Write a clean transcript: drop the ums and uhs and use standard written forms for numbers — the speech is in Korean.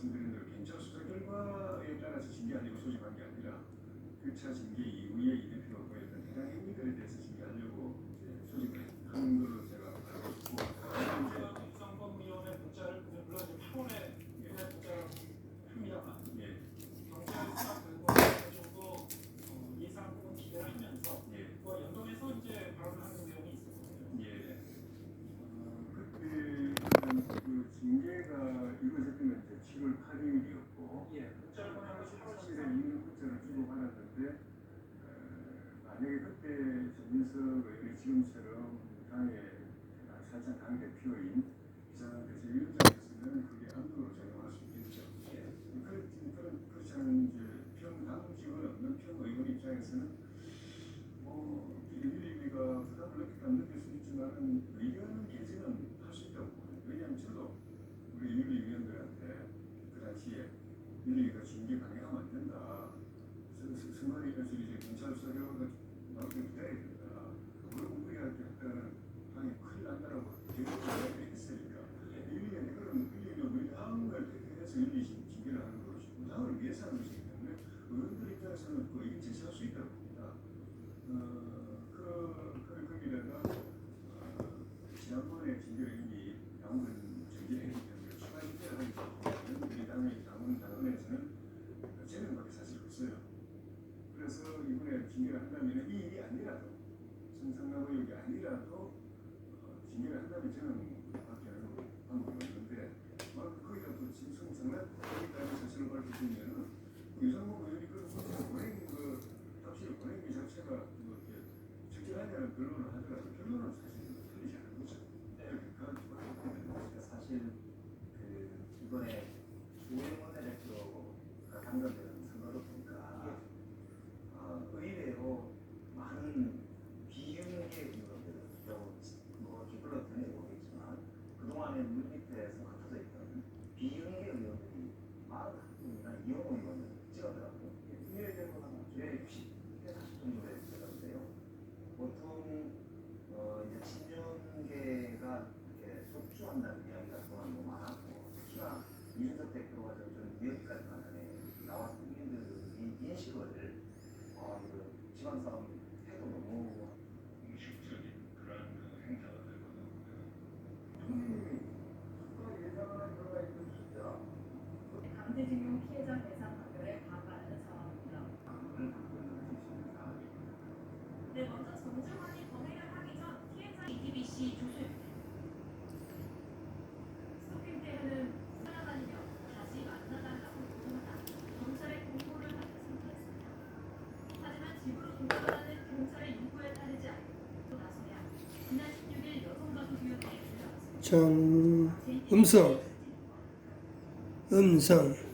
말씀드린 대로検証수사 결과에 따라서 징계하려고 소집한 게 아니라 1차 징계 이후에 이 대표가 보였던 해당 행위들에 대해서 징계하려고 소집을 한 걸로 제가 알고 있고, 국정법위원회 문자를 물론 8월에 문자를 합니다만 경찰 수사 결과도 예상 부분 기대를 하면서 그와 연동해서 이제 발언하는 내용이 있었거든요. 그때 그 징계가 이루어졌던 건 7월 8일이었고, 문자를 보낸 것이 8월 10일에 이민 문자를 주고받았는데, 만약에 그때 전민석 의원이 지금처럼 당의 사실상 당 대표인 비상대 제1장에서는 그게 압력으로 작용할 수 있겠죠. 그렇지 않은 평당직은 없는 평의원 입장에서는 윤리위가 부담을 느낄 수 있지만 의견은 개진은 할 수 있다고 봅니다. 왜냐하면 저도 우리 윤리위원들한테 그 당시에 윤리위가 징계 강행하면 안 된다. 선관위에서 이제 경찰 수사결과가 나올 때 기다려야 된다. 그리고 우리가 약간 당이 큰일 난다라고 대부분 했으니까 윤리위는 이거는 우리 당을 대표해서 윤리 징계를 하는 것이고 당을 위해서 하는 것이기 때문에 의원들 입장에서는 그 의견 제시할 수 있다고 봅니다. 거기다가 지난번에 징계를 이미 당원 정지했기 때문에 추가 징계를 하기 때문에 우리 당원에서는 3명밖에 사실 없어요. 그래서 이번에 징계를 한다면 이 일이 아니라도 성상납 의혹이 아니라도 징계를 한다면 저는 밖에 하는 방법이 없는데 거기다 또 성상납 의혹이라는 사실을 밝혀주면은 유상무 의원이 그런 답시를 보낸 게 자체가 적절하냐는 변론을 하더라도 변론은 사실 틀리지 않은 거죠. 사실 이번에 조영원 대표가 당선되는 선거를 보니까 의외로 많은 비윤계 의원들, 기불로 전해도 모르겠지만 그동안에 물밑에서 흩어져 있던 비윤계 의원들이 40분이나 이용호 의원을 찍었더라고요. 이에 대해서는 주에 60대 40 정도 됐었는데요. 보통 이제 친윤계가 이렇게 속주한다는 이야기가 그동안 너무 많았고, 특히나 이준석 대표가 좀 위협까지 만에 나와서 국민들이 인식을 이거 지방싸움 해도 너무 의식적인 그런 행사가 되거든요. 예상하는 결과가 있습니다. 강제징용 피해자 배상 판결에 반발하는 상황입니다. 네, 먼저 정주환이 범행을 하기 전 피해자 ETBC 조수입니다. 스토킹 때에는 살아다니며 다시 만나달라고 요청하다 경찰에 공고를 받아 선택했습니다. 하지만 집으로 돌아가는 경찰의 요구에 따르지 않고 나서야 지난 16일 여성가족위원회에 불려왔습니다. 음성